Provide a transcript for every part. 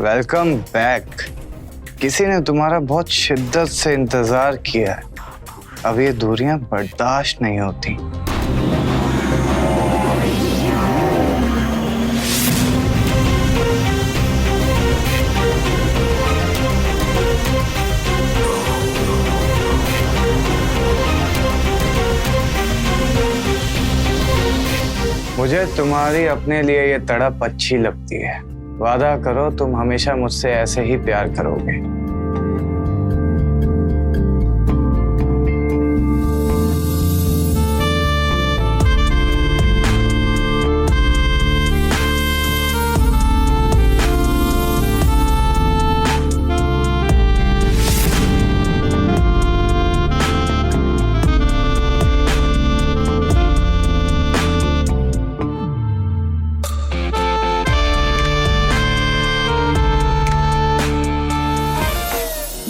Welcome back. किसी ने तुम्हारा बहुत शिद्दत से इंतजार किया है। अब ये दूरियां बर्दाश्त नहीं होती। मुझे तुम्हारी अपने लिए ये तड़प अच्छी लगती है। वादा करो तुम हमेशा मुझसे ऐसे ही प्यार करोगे।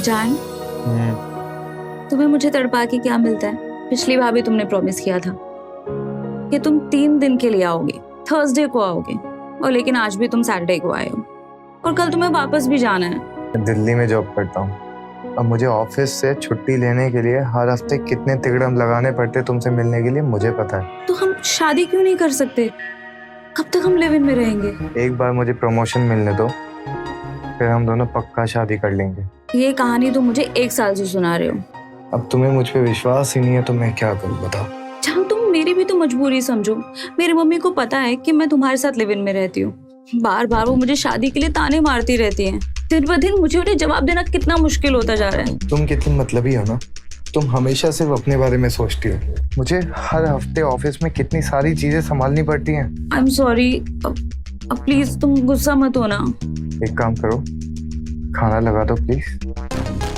जान, तुम्हें मुझे तड़पा के क्या मिलता है? पिछली बार भी तुमने प्रॉमिस किया था कि तुम 3 दिन के लिए आओगे, थर्सडे को आओगे, और लेकिन आज भी तुम सैटरडे को आए हो और कल तुम्हें वापस भी जाना है। दिल्ली में जॉब करता हूँ। अब मुझे ऑफिस से छुट्टी लेने के लिए हर हफ्ते कितने तिकड़म लगाने पड़ते तुमसे मिलने के लिए मुझे पता है। तो हम शादी क्यों नहीं कर सकते? कब तक हम लिव इन में रहेंगे? एक बार मुझे प्रमोशन मिलने दो, फिर हम दोनों पक्का शादी कर लेंगे। ये कहानी तो मुझे 1 साल से सुना रहे हो। अब तुम्हें मुझ पे विश्वास ही नहीं है तो मैं क्या करूँ बताओ। जान, तुम मेरी भी तो मजबूरी समझो। मेरी मम्मी को पता है कि मैं तुम्हारे साथ लिव इन में रहती हूँ। बार बार वो मुझे शादी के लिए ताने मारती रहती हैं। दिन ब दिन मुझे उन्हें जवाब देना कितना मुश्किल होता जा रहा है। तुम कितनी मतलबी हो ना। तुम हमेशा सिर्फ अपने बारे में सोचती हो। मुझे हर हफ्ते ऑफिस में कितनी सारी चीजें संभालनी पड़ती हैं। I am sorry. अब प्लीज तुम गुस्सा मत हो ना। एक काम करो, खाना लगा दो प्लीज।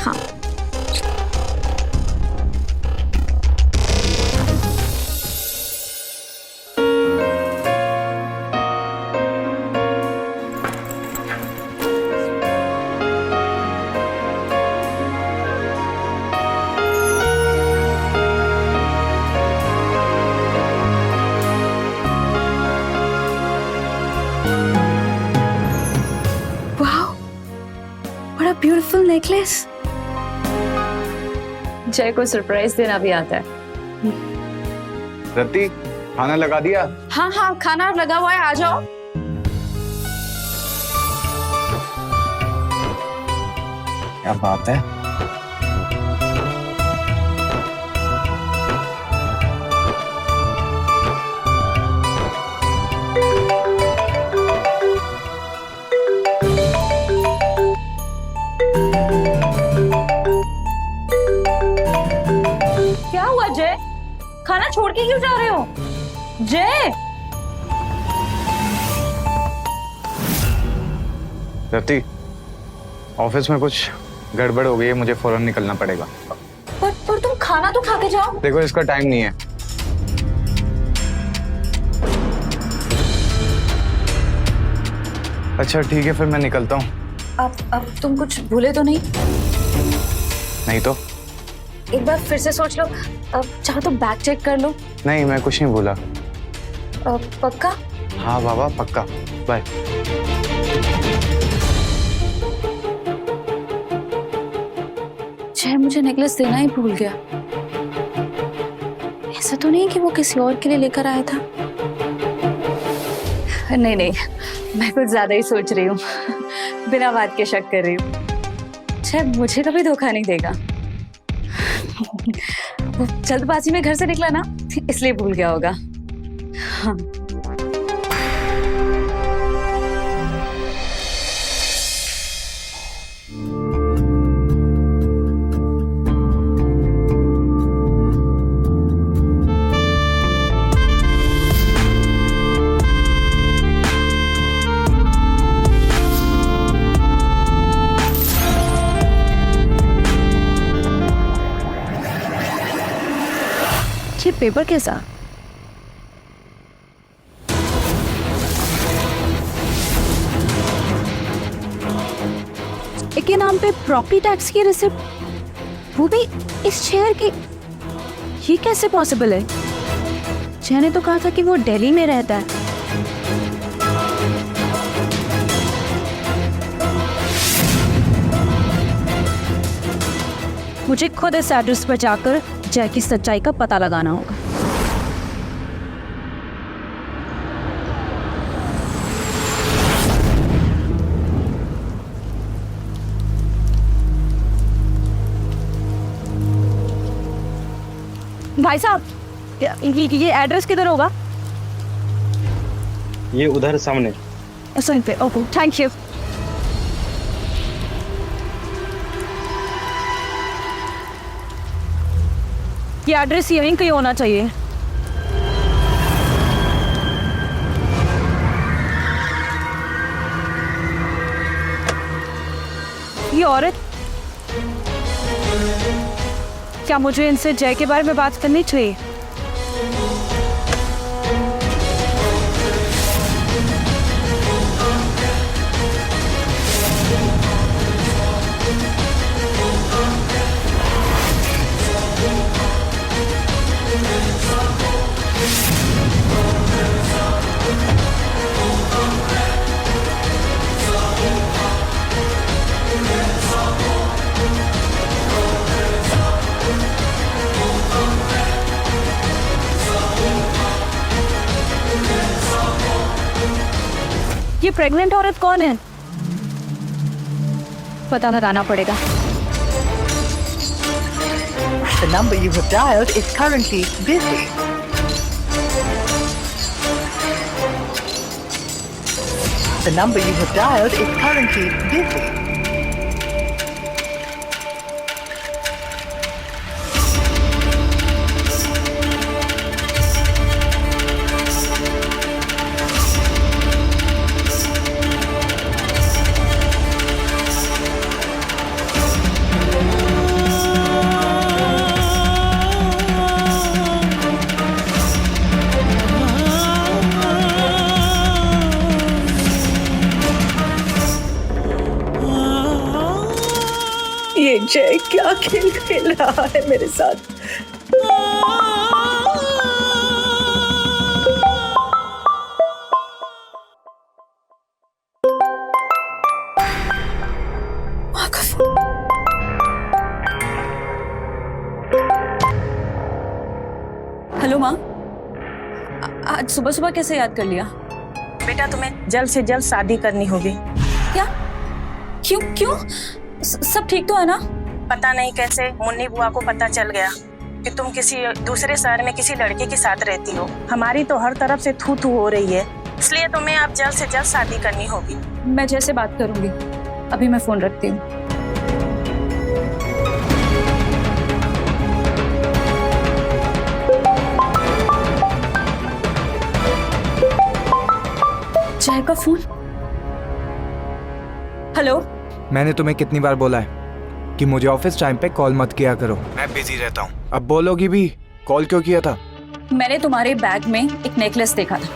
हाँ। बड़ा ब्यूटीफुल नेकलेस। जय को सरप्राइज देना भी आता है। रति, खाना लगा दिया? हाँ हाँ, खाना लगा हुआ है, आ जाओ। क्या बात है। क्या हुआ जय? खाना छोड़ के क्यों जा रहे हो? जय! रति, ऑफिस में कुछ गड़बड़ हो गई है, मुझे फौरन निकलना पड़ेगा। पर तुम खाना तो खा के जाओ। देखो इसका टाइम नहीं है। अच्छा ठीक है, फिर मैं निकलता हूँ। अब तुम कुछ भूले तो नहीं? नहीं तो। एक बार फिर से सोच लो। अब चाहो तो बैग चेक कर लो। नहीं, मैं कुछ नहीं भूला। पक्का? हाँ बाबा, पक्का। बाय। जय मुझे नेकलेस देना ही भूल गया। ऐसा तो नहीं कि वो किसी और के लिए लेकर आया था? नहीं नहीं, मैं कुछ ज्यादा ही सोच रही हूँ। बिना बात के शक कर रही हूँ। शायद मुझे कभी धोखा नहीं देगा। वो जल्दबाजी में घर से निकला ना, इसलिए भूल गया होगा। हाँ। पेपर कैसा? के नाम पे प्रॉपर्टी टैक्स की रिसिप्ट, वो भी इस शेयर की। ये कैसे पॉसिबल है? जय ने तो कहा था कि वो दिल्ली में रहता है। मुझे खुद इस एड्रेस पर जाकर जय की सच्चाई का पता लगाना होगा। भाई साहब, ये एड्रेस किधर होगा? ये उधर सामने। सही पे। Okay, thank you. ये एड्रेस यहीं कहीं होना चाहिए। ये औरत, क्या मुझे इनसे जय के बारे में बात करनी चाहिए? ये प्रेग्नेंट औरत कौन है? पता लगाना पड़ेगा। The number you have dialed is currently busy. The number you have dialed is currently busy. ये जय क्या खेल खेल रहा है मेरे साथ। हेलो माँ, आज सुबह सुबह कैसे याद कर लिया? बेटा, तुम्हें जल्द से जल्द शादी करनी होगी। क्या? क्यों क्यों? सब ठीक तो है ना? पता नहीं कैसे मुन्नी बुआ को पता चल गया कि तुम किसी दूसरे शहर में किसी लड़के के साथ रहती हो। हमारी तो हर तरफ से थू थू हो रही है, इसलिए तुम्हें अब जल्द से जल्द शादी करनी होगी। मैं जैसे बात करूंगी। अभी मैं फोन रखती हूँ। जय का फोन। हेलो, मैंने तुम्हें कितनी बार बोला है कि मुझे ऑफिस टाइम पे कॉल मत किया करो, मैं बिजी रहता हूँ। अब बोलोगी भी, कॉल क्यों किया था? मैंने तुम्हारे बैग में एक नेकलेस देखा था।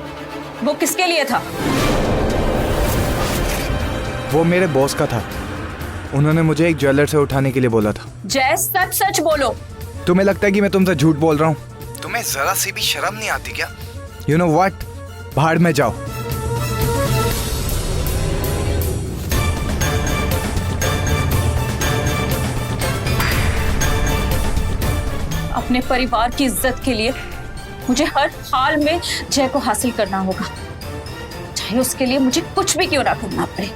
वो किसके लिए था? वो मेरे बॉस का था। उन्होंने मुझे एक ज्वेलर से उठाने के लिए बोला था। जय, सच सच बोलो। तुम्हें लगता है कि मैं तुमसे झूठ बोल रहा हूँ? तुम्हें जरा सी भी शर्म नहीं आती क्या? यू नो व्हाट, भाड़ में जाओ। अपने परिवार की इज्जत के लिए मुझे हर हाल में जय को हासिल करना होगा, चाहे उसके लिए मुझे कुछ भी क्यों ना करना पड़े।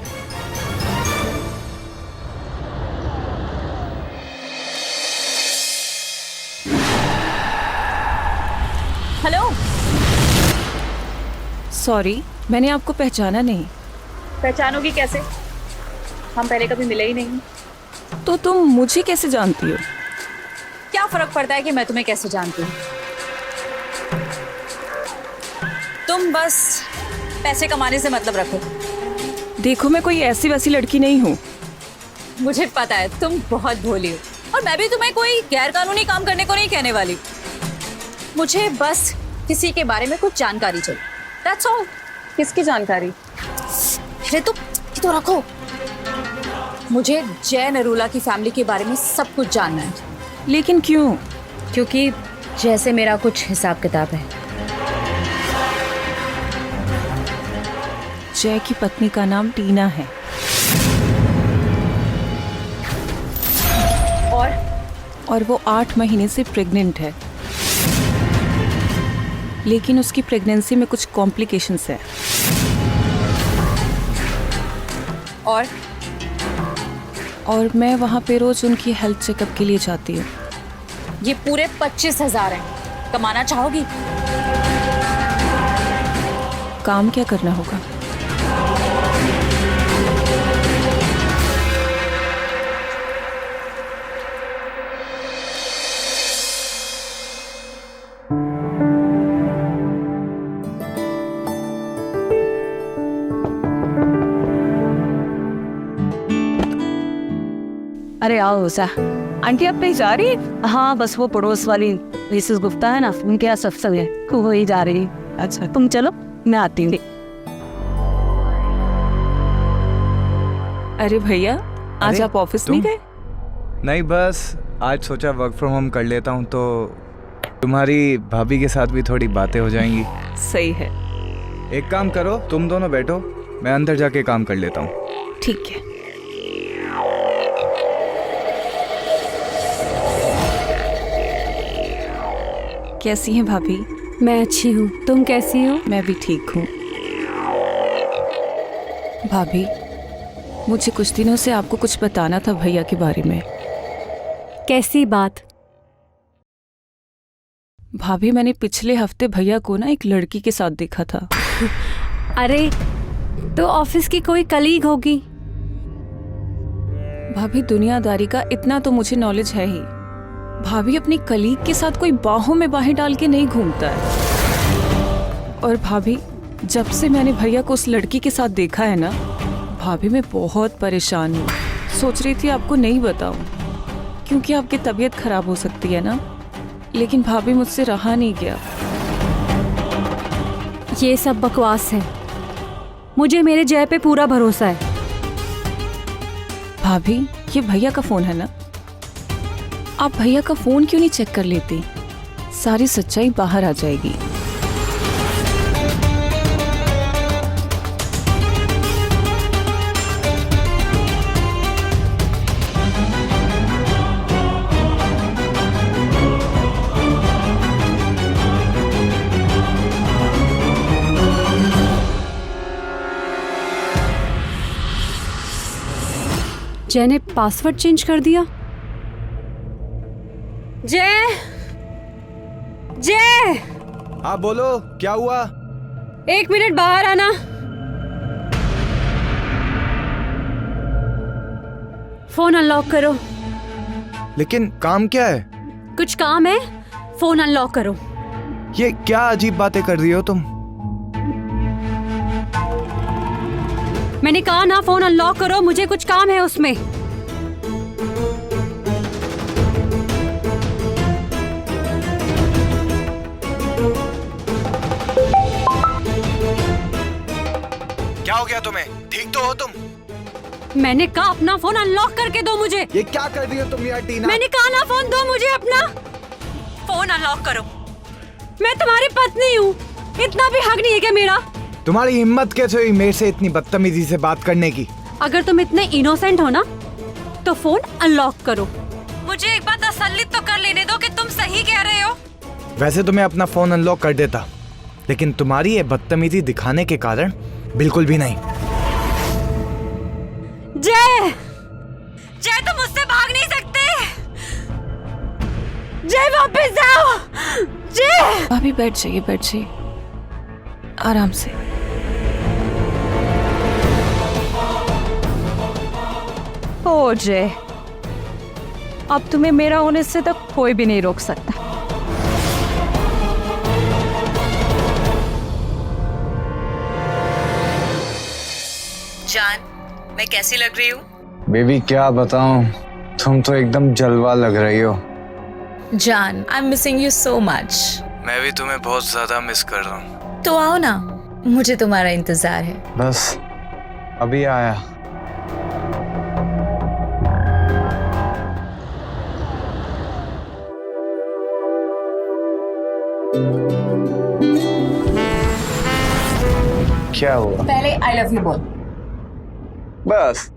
हेलो। सॉरी, मैंने आपको पहचाना नहीं। पहचानोगी कैसे? हम पहले कभी मिले ही नहीं। तो तुम मुझे कैसे जानती हो? क्या फर्क पड़ता है कि मैं तुम्हें कैसे जानती हूँ? तुम बस पैसे कमाने से मतलब रखो। देखो, मैं कोई ऐसी वैसी लड़की नहीं हूँ। मुझे पता है तुम बहुत भोली हो, और मैं भी तुम्हें कोई गैर कानूनी काम करने को नहीं कहने वाली। मुझे बस किसी के बारे में कुछ जानकारी चाहिए, दैट्स ऑल। किसकी जानकारी? अरे तो रखो। मुझे जय नरूला की फैमिली के बारे में सब कुछ जानना है। लेकिन क्यों? क्योंकि जैसे मेरा कुछ हिसाब किताब है। जय की पत्नी का नाम टीना है। और वो 8 महीने से प्रेग्नेंट है, लेकिन उसकी प्रेगनेंसी में कुछ कॉम्प्लिकेशंस है। और मैं वहाँ पे रोज उनकी हेल्थ चेकअप के लिए जाती हूँ। ये पूरे 25,000 हैं। कमाना चाहोगी? काम क्या करना होगा? अरे आओ उषा। आंटी अब कहीं जा रही है? हाँ बस वो पड़ोस वाली मिसेस गुप्ता है ना, उनके यहाँ सत्संग है, वो ही जा रही है। अच्छा तुम चलो, मैं आती हूँ। अरे भैया, आज आप ऑफिस नहीं गए? नहीं, बस आज सोचा वर्क फ्रॉम होम कर लेता हूँ तो तुम्हारी भाभी के साथ भी थोड़ी बातें हो जाएंगी। सही है। एक काम करो, तुम दोनों बैठो, मैं अंदर जाके काम कर लेता हूँ। ठीक है। कैसी हैं भाभी? मैं अच्छी हूँ, तुम कैसी हो? मैं भी ठीक हूँ। भाभी, मुझे कुछ दिनों से आपको कुछ बताना था भैया के बारे में। कैसी बात? भाभी, मैंने पिछले हफ्ते भैया को ना एक लड़की के साथ देखा था। अरे तो ऑफिस की कोई कलीग होगी। भाभी, दुनियादारी का इतना तो मुझे नॉलेज है ही। भाभी, अपनी कलीग के साथ कोई बाहों में बाहें डाल के नहीं घूमता है। और भाभी, जब से मैंने भैया को उस लड़की के साथ देखा है ना, भाभी मैं बहुत परेशान हूँ। सोच रही थी आपको नहीं बताऊं, क्योंकि आपकी तबीयत खराब हो सकती है ना। लेकिन भाभी, मुझसे रहा नहीं गया। ये सब बकवास है, मुझे मेरे जय पे पूरा भरोसा है। भाभी, ये भैया का फोन है ना, आप भैया का फोन क्यों नहीं चेक कर लेती? सारी सच्चाई बाहर आ जाएगी। जय ने पासवर्ड चेंज कर दिया। जय, जय, हाँ बोलो, क्या हुआ? 1 मिनट बाहर आना। फोन अनलॉक करो। लेकिन काम क्या है? कुछ काम है, फोन अनलॉक करो। ये क्या अजीब बातें कर रही हो तुम? मैंने कहा ना, फोन अनलॉक करो, मुझे कुछ काम है उसमें। क्या हो गया तुम्हें? ठीक तो हो तुम? मैंने कहा अपना फोन अनलॉक करके दो मुझे। ये क्या कर रही हो तुम यार टीना? मैंने कहा ना, फोन दो मुझे अपना। फोन अनलॉक करो। मैं तुम्हारी पत्नी हूँ, इतना भी हक नहीं है क्या मेरा? तुम्हारी हिम्मत कैसे हुई मेरे से इतनी बदतमीजी से बात करने की? अगर तुम इतने इनोसेंट हो ना, तो फोन अनलॉक करो। मुझे एक बार तसल्ली तो कर लेने दो कि तुम सही कह रहे हो। वैसे तो मैं अपना फोन अनलॉक कर देता, लेकिन तुम्हारी ये बदतमीजी दिखाने के कारण बिल्कुल भी नहीं। जय, जय तुम मुझसे भाग नहीं सकते। जय वापस आओ। जय। भाभी बैठ जाइए, बैठ जाइए आराम से। ओ जय, अब तुम्हें मेरा होने से तो कोई भी नहीं रोक सकता। जान, मैं कैसी लग रही हूँ? बेबी क्या बताऊं, तुम तो एकदम जलवा लग रही हो। जान, I am missing you so much. मैं भी तुम्हें बहुत ज्यादा मिस कर रहा हूँ। तो आओ ना, मुझे तुम्हारा इंतजार है। बस अभी आया। क्या हुआ? पहले आई लव यू बोल। बस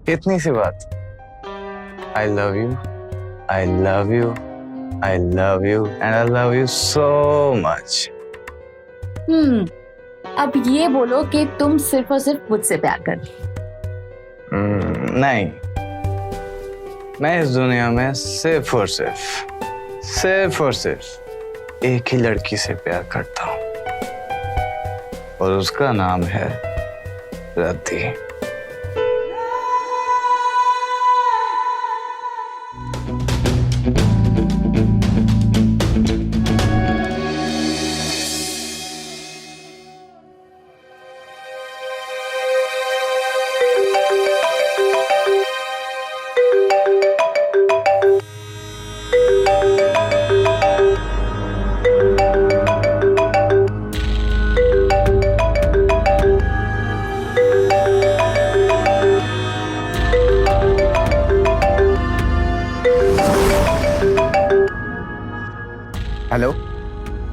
इतनी सी बात। I love you, I love you, I love you, and I love you so much. अब ये बोलो कि तुम सिर्फ और सिर्फ मुझसे प्यार करते। नहीं, मैं इस दुनिया में सिर्फ और सिर्फ एक ही लड़की से प्यार करता हूँ और उसका नाम है रति। हेलो।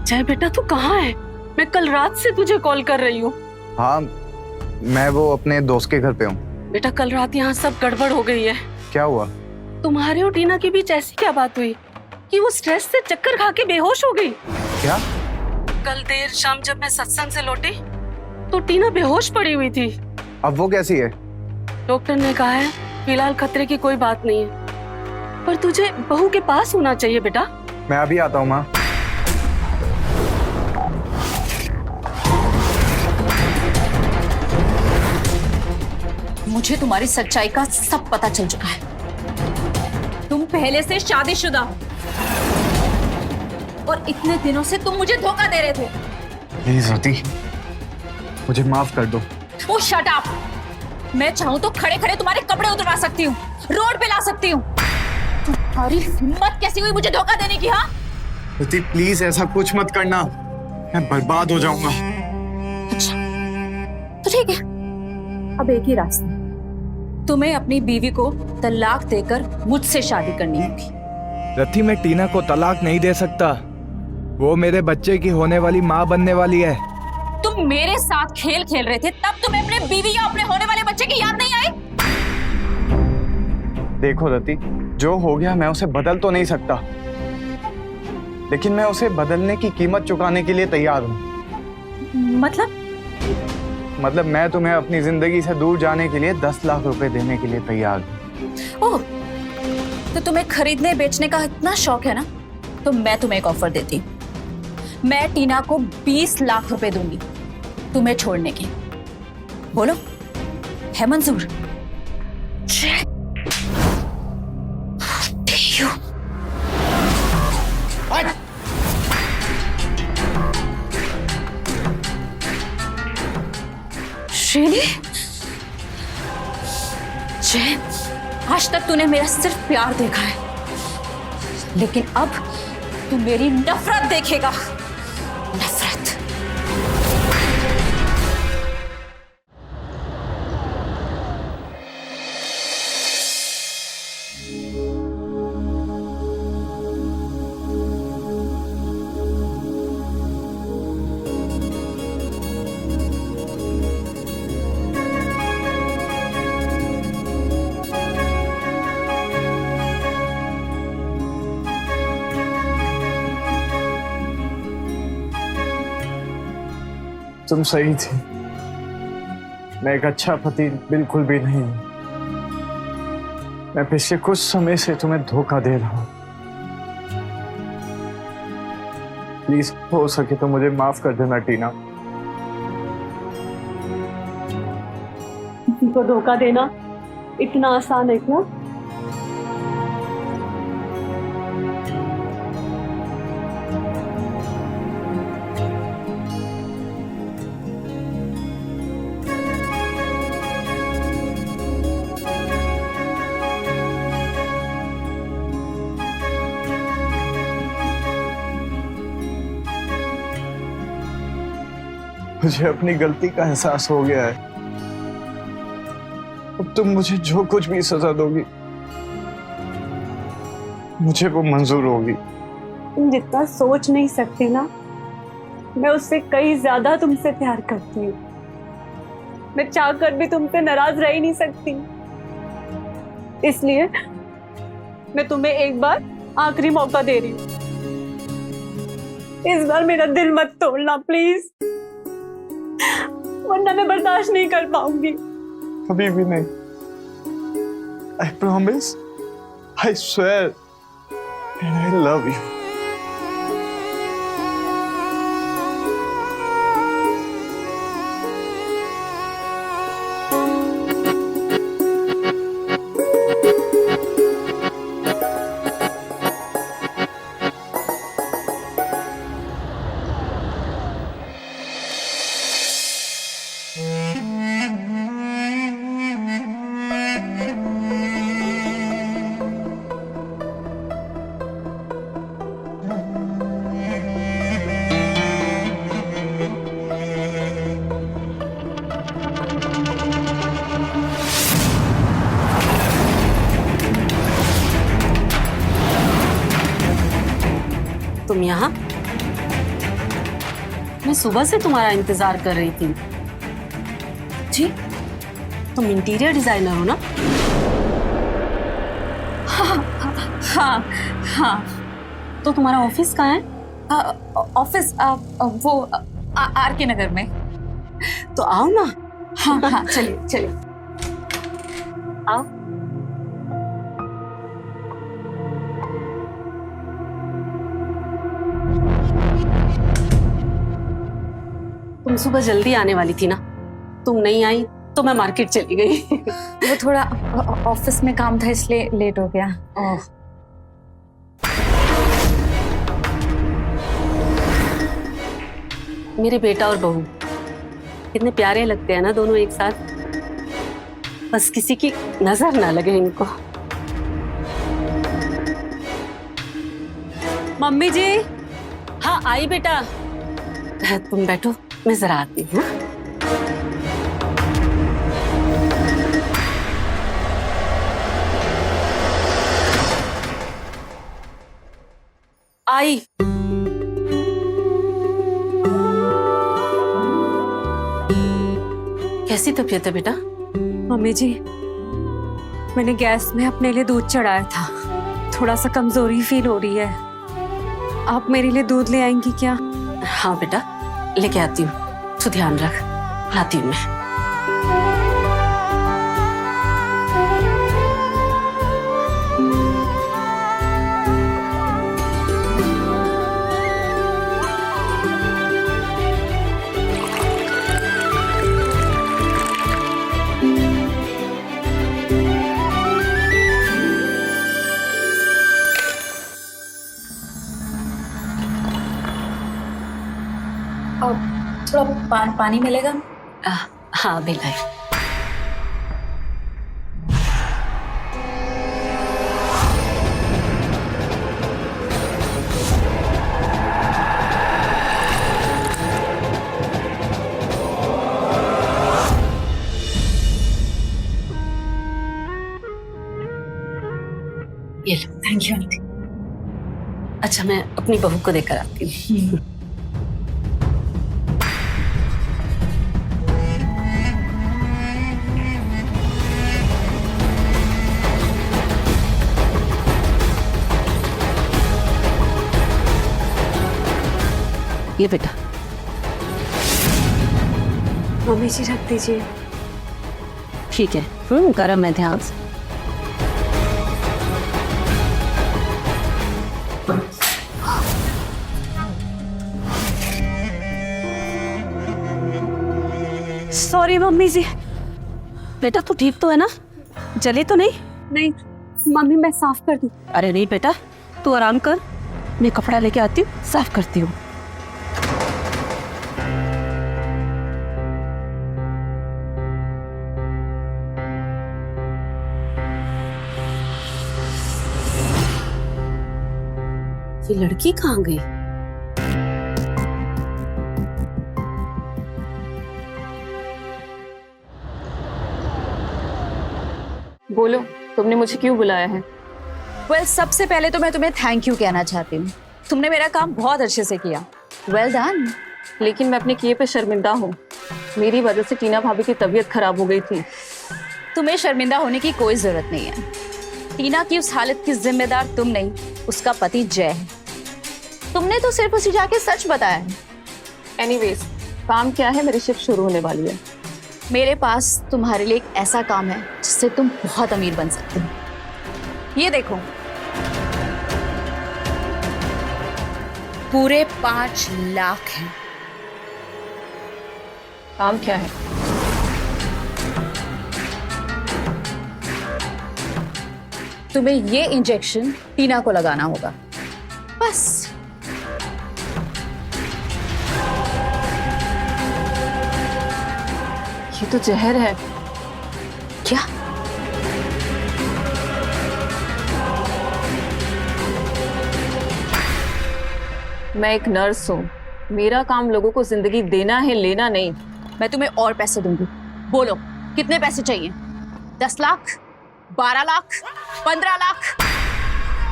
जय बेटा, तू कहाँ है? मैं कल रात से तुझे कॉल कर रही हूँ। हाँ, मैं वो अपने दोस्त के घर पे हूँ। बेटा, कल रात यहाँ सब गड़बड़ हो गई है। क्या हुआ? तुम्हारे और टीना के बीच ऐसी क्या बात हुई कि वो स्ट्रेस से चक्कर खा के बेहोश हो गई? क्या? कल देर शाम जब मैं सत्संग से लौटी तो टीना बेहोश पड़ी हुई थी। अब वो कैसी है? डॉक्टर ने कहा है फिलहाल खतरे की कोई बात नहीं है, पर तुझे बहू के पास होना चाहिए बेटा। मैं अभी आता हूँ माँ। मुझे तुम्हारी सच्चाई का सब पता चल चुका है। तुम पहले से शादीशुदा हो और इतने दिनों से तुम मुझे धोखा दे रहे थे। प्लीज रति, मुझे माफ कर दो। ओ शट अप! मैं चाहूं तो खड़े खड़े तुम्हारे कपड़े उतरवा सकती हूँ, रोड पे ला सकती हूँ। तुम्हारी हिम्मत कैसी हुई मुझे धोखा देने की? हाँ रति प्लीज ऐसा कुछ मत करना, मैं बर्बाद हो जाऊंगा। अच्छा तो ठीक है, अब एक ही रास्ता, तुम्हें अपनी बीवी को तलाक देकर मुझसे शादी करनी होगी। रति, मैं टीना को तलाक नहीं दे सकता। वो मेरे बच्चे की होने वाली माँ बनने वाली है। तुम मेरे साथ खेल खेल रहे थे, तब तुम्हें अपने बीवी या अपने होने वाले बच्चे की याद नहीं आई? देखो रति, जो हो गया मैं उसे बदल तो नहीं सकता, लेकिन मैं उसे बदलने की कीमत चुकाने के लिए तैयार हूँ। मतलब मैं तुम्हें अपनी जिंदगी से दूर जाने के लिए 10 लाख रुपए देने के लिए तैयार हूँ। ओह, तो तुम्हें खरीदने बेचने का इतना शौक है ना, तो मैं तुम्हें एक ऑफर देती हूँ। मैं टीना को 20 लाख रुपए दूंगी तुम्हें छोड़ने की। बोलो, है मंजूर? श्रेणी, जय, आज तक तूने मेरा सिर्फ प्यार देखा है, लेकिन अब तू मेरी नफरत देखेगा। नफरत। तुम सही थी, मैं एक अच्छा पति बिल्कुल भी नहीं हूं। मैं पिछले कुछ समय से तुम्हें धोखा दे रहा हूं। प्लीज हो सके तो मुझे माफ कर देना टीना। किसी को धोखा देना इतना आसान है क्या? मुझे अपनी गलती का एहसास हो गया है। अब तुम मुझे जो कुछ भी सजा दोगी मुझे वो मंजूर होगी। तुम जितना सोच नहीं सकते ना, मैं उससे कई ज्यादा तुमसे प्यार करती हूँ। मैं चाहकर भी तुमसे नाराज रह ही नहीं सकती, इसलिए मैं तुम्हें एक बार आखिरी मौका दे रही हूँ। इस बार मेरा दिल मत तोड़ना प्लीज, वरना मैं बर्दाश्त नहीं कर पाऊंगी। कभी भी नहीं। I promise, I swear, and I love you. तुम यहाँ? मैं सुबह से तुम्हारा इंतजार कर रही थी। जी, तुम इंटीरियर डिजाइनर हो ना? हाँ हाँ। तो तुम्हारा ऑफिस कहाँ है? ऑफिस वो आर के नगर में। तो आओ ना। हाँ हाँ, चलिए चलिए। आओ। तुम सुबह जल्दी आने वाली थी ना, तुम नहीं आई तो मैं मार्केट चली गई। वो थोड़ा ऑफिस में काम था इसलिए लेट हो गया। मेरे बेटा और बहू कितने प्यारे लगते हैं ना दोनों एक साथ। बस किसी की नजर ना लगे इनको। मम्मी जी। हाँ आई बेटा, तुम बैठो, मैं जरा आती हूँ। आई। कैसी तबीयत है बेटा? मम्मी जी, मैंने गैस में अपने लिए दूध चढ़ाया था, थोड़ा सा कमजोरी फील हो रही है। आप मेरे लिए दूध ले आएंगी क्या? हाँ बेटा, लेके आती हूँ, तो ध्यान रख, लाती हूँ मैं। थोड़ा पानी मिलेगा? हाँ बिल्कुल। ये लो। Thank you aunty. अच्छा, मैं अपनी बहू को देकर आती हूँ। ये बेटा। मम्मी जी रख दीजिए। ठीक है, गरम है, ध्यान से। सॉरी मम्मी जी। बेटा तू ठीक तो है ना? जले तो नहीं? नहीं मम्मी, मैं साफ कर दूं। अरे नहीं बेटा, तू आराम कर, मैं कपड़ा लेके आती हूँ, साफ करती हूँ। ये लड़की कहाँ गई? बोलो, तुमने मुझे क्यों बुलाया है? वेल, सबसे पहले तो मैं तुम्हें थैंक यू कहना चाहती हूँ। तुमने मेरा काम बहुत अच्छे से किया। Well done. लेकिन मैं अपने किए पे शर्मिंदा हूँ। मेरी वजह से टीना भाभी की तबीयत खराब हो गई थी। तुम्हें शर्मिंदा होने की कोई जरूरत नहीं है। टीना की उस हालत की जिम्मेदार तुम नहीं, उसका पति जय है। तुमने तो सिर्फ उसे जाके सच बताया है। एनीवेज, काम क्या है? मेरी शिफ्ट शुरू होने वाली है। मेरे पास तुम्हारे लिए एक ऐसा काम है जिससे तुम बहुत अमीर बन सकते हो। ये देखो, पूरे 5 लाख हैं। काम क्या है? तुम्हें ये इंजेक्शन टीना को लगाना होगा, बस। ये तो जहर है। क्या? मैं एक नर्स हूँ। मेरा काम लोगों को जिंदगी देना है, लेना नहीं। मैं तुम्हें और पैसे दूंगी। बोलो, कितने पैसे चाहिए? 10 लाख, 12 लाख, 15 लाख?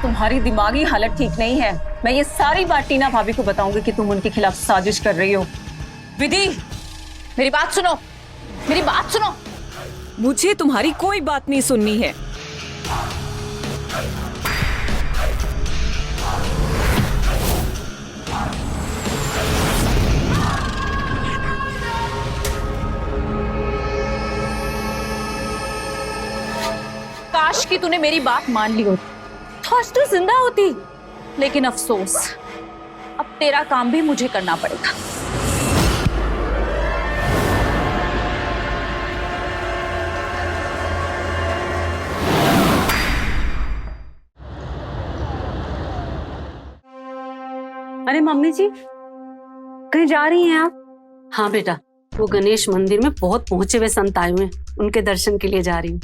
तुम्हारी दिमागी हालत ठीक नहीं है। मैं ये सारी बात टीना भाभी को बताऊंगी कि तुम उनके खिलाफ साजिश कर रही हो। विधि, मेरी बात सुनो, मेरी बात सुनो। मुझे तुम्हारी कोई बात नहीं सुननी है। काश कि तूने मेरी बात मान ली होती, तो आज तू जिंदा होती। लेकिन अफसोस, अब तेरा काम भी मुझे करना पड़ेगा। अरे मम्मी जी, कहीं जा रही हैं आप? हाँ बेटा, वो गणेश मंदिर में बहुत पहुंचे हुए संत आए हुए हैं, उनके दर्शन के लिए जा रही हूँ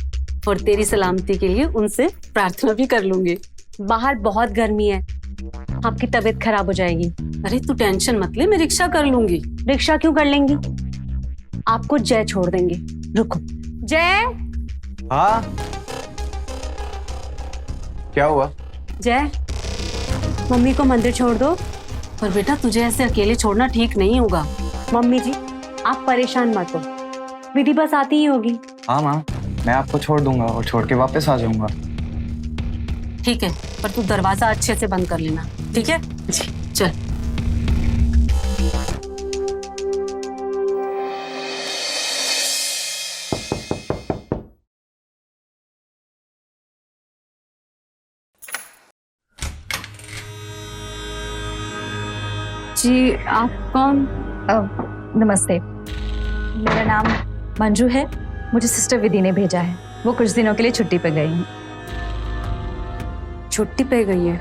और तेरी सलामती के लिए उनसे प्रार्थना भी कर लूंगी। बाहर बहुत गर्मी है, आपकी तबीयत खराब हो जाएगी। अरे तू टेंशन मत ले, मैं रिक्शा कर लूंगी। रिक्शा क्यों कर लेंगी? आपको जय छोड़ देंगे। रुको। जय। हाँ, क्या हुआ? जय, मम्मी को मंदिर छोड़ दो। पर बेटा तुझे ऐसे अकेले छोड़ना ठीक नहीं होगा। मम्मी जी, आप परेशान मत हो, विधि बस आती ही होगी। हाँ माँ, मैं आपको छोड़ दूंगा और छोड़ के वापस आ जाऊंगा। ठीक है, पर तू दरवाजा अच्छे से बंद कर लेना, ठीक है? जी चल। जी, आप कौन? नमस्ते, मेरा नाम मंजू है। मुझे सिस्टर विधि ने भेजा है। वो कुछ दिनों के लिए छुट्टी पे गई हैं। छुट्टी पे गई है?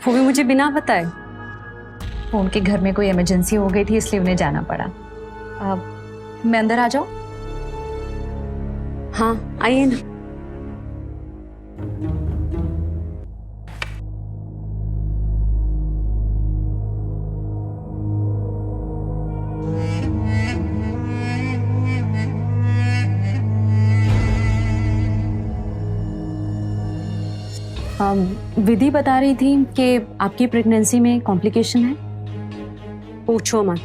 वो भी मुझे बिना बताए? वो उनके घर में कोई इमरजेंसी हो गई थी, इसलिए उन्हें जाना पड़ा। मैं अंदर आ जाऊं? हाँ आइए ना। विधि बता रही थी कि आपकी प्रेगनेंसी में कॉम्प्लिकेशन है। पूछो मत,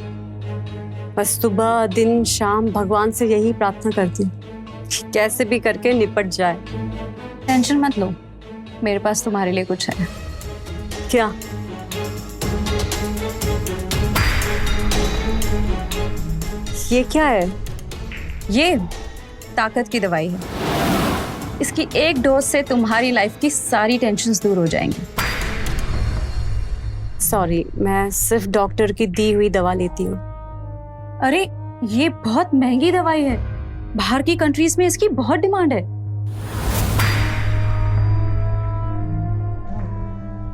बस सुबह दिन शाम भगवान से यही प्रार्थना करती हूँ कि कैसे भी करके निपट जाए। टेंशन मत लो, मेरे पास तुम्हारे लिए कुछ है। क्या? ये क्या है? ये ताकत की दवाई है। इसकी एक डोज से तुम्हारी लाइफ की सारी टेंशन्स दूर हो जाएंगी। सॉरी, मैं सिर्फ डॉक्टर की दी हुई दवा लेती हूँ। अरे ये बहुत महंगी दवाई है, बाहर की कंट्रीज में इसकी बहुत डिमांड है।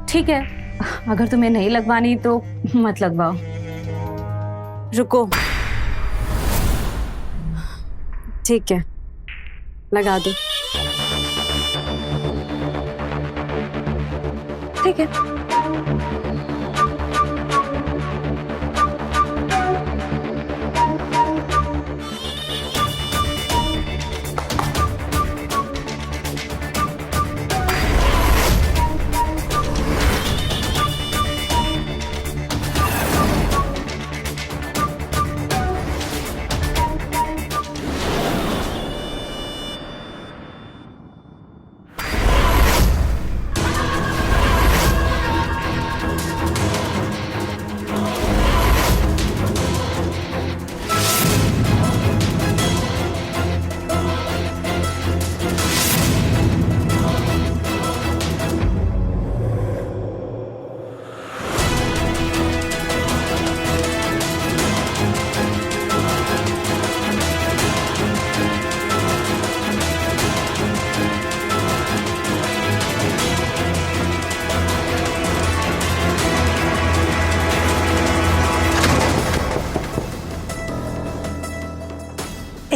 ठीक है, अगर तुम्हें नहीं लगवानी तो मत लगवाओ। रुको, ठीक है, लगा दो। ठीक है।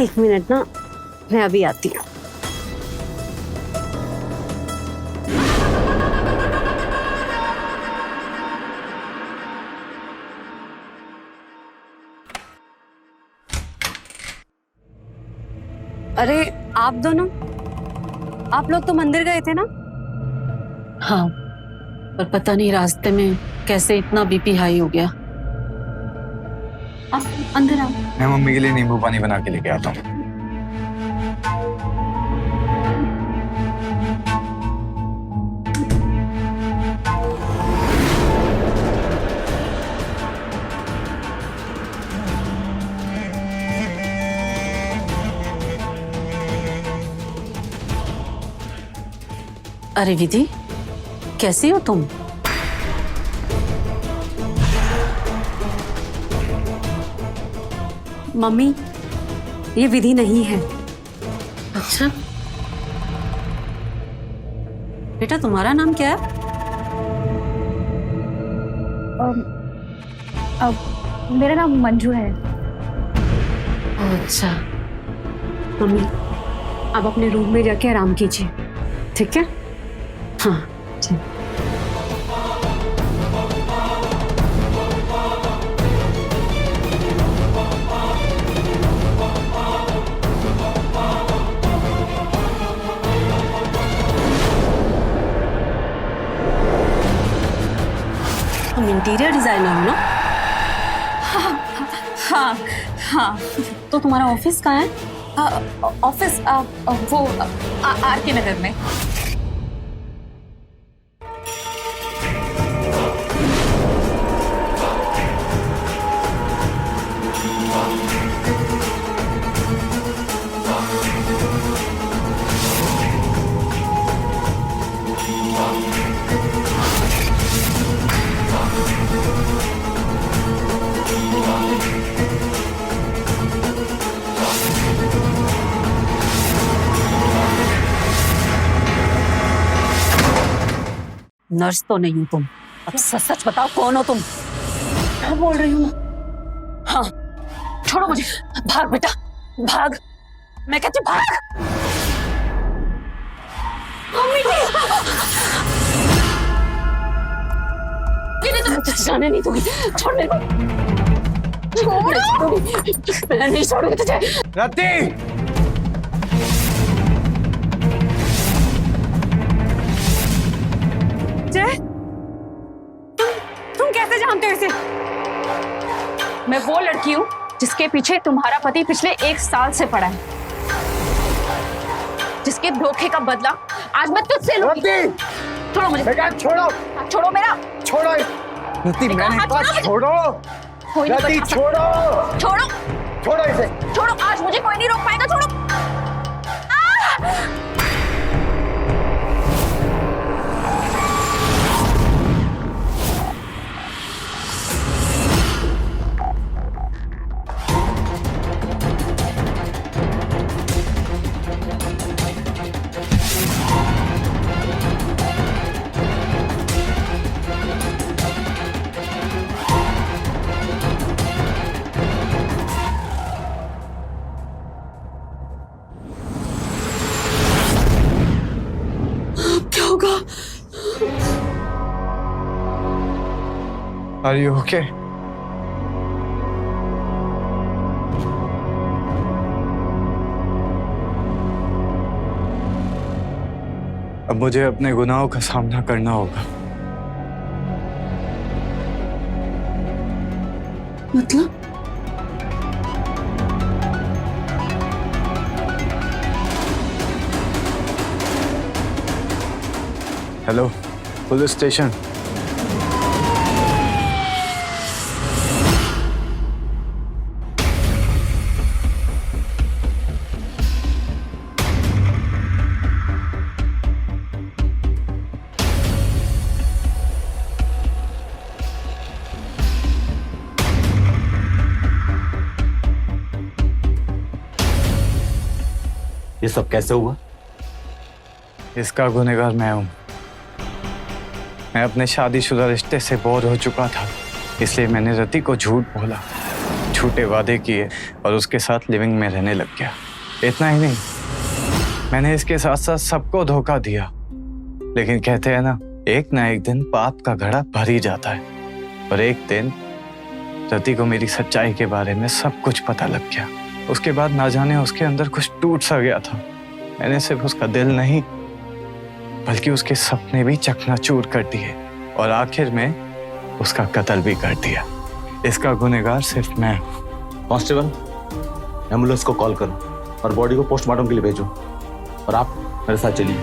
एक मिनट ना, मैं अभी आती हूँ। अरे आप दोनों, आप लोग तो मंदिर गए थे ना? हाँ, पर पता नहीं रास्ते में कैसे इतना बीपी हाई हो गया। आप अंदर आओ। मैं मम्मी के लिए नींबू पानी बना के लेके आता हूँ। अरे विधि, कैसी हो तुम? मम्मी, ये विधि नहीं है। अच्छा, बेटा तुम्हारा नाम क्या है? मेरा नाम मंजू है। अच्छा मम्मी, अब अपने रूम में जाके आराम कीजिए, ठीक है? हाँ ठीक। तुम इंटीरियर डिजाइनर हो ना? हाँ हाँ। तो तुम्हारा ऑफिस कहाँ है? ऑफिस वो आर के नगर में। नर्स तो नहीं हो तुम। अब सच सच बताओ, कौन हो तुम? क्या बोल रही हूँ? हाँ, छोड़ो मुझे। भाग बेटा, भाग। मैं कहती हूँ भाग। मम्मी जी, तुम जाने नहीं दूंगी। छोड़ मेरे को। छोड़ो। मैं नहीं छोड़ूंगी तुझे। रति! जय, तुम कैसे जानते हो इसे? मैं वो लड़की हूँ जिसके पीछे तुम्हारा पति पिछले 1 साल से पड़ा है, जिसके धोखे का बदला आज मैं तुझसे लूंगी। छोड़ो मुझे। छोड़ो। छोड़ो मेरा। छोड़ो। रति, मैंने कहा छोड़ो। कोई नहीं रति, बचा सकता। छोड़ो। छोड़ो। छोड़ो इसे। छोड़ो, आज मुझे कोई नहीं रोक पाएगा। छोड़ो। क्या होगा? Are you okay? अब मुझे अपने गुनाहों का सामना करना होगा। मतलब? Hello, police station. ये सब कैसे हुआ? इसका गुनहगार मैं हूं। मैं अपने शादीशुदा रिश्ते से बोर हो चुका था, इसलिए मैंने रति को झूठ बोला। झूठे वादे किए और उसके साथ लिविंग में रहने लग गया। इतना ही नहीं, मैंने इसके साथ साथ सबको धोखा दिया। लेकिन कहते हैं ना, एक ना एक दिन पाप का घड़ा भर ही जाता है। और एक दिन रति को मेरी सच्चाई के बारे में सब कुछ पता लग गया। उसके बाद ना जाने उसके अंदर कुछ टूट सा गया था। मैंने सिर्फ उसका दिल नहीं बल्कि उसके सपने भी चकनाचूर कर दिए और आखिर में उसका कत्ल भी कर दिया। इसका गुनहगार सिर्फ मैं हूं। कांस्टेबल, एम्बुलेंस को कॉल करो और बॉडी को पोस्टमार्टम के लिए भेजो। और आप मेरे साथ चलिए।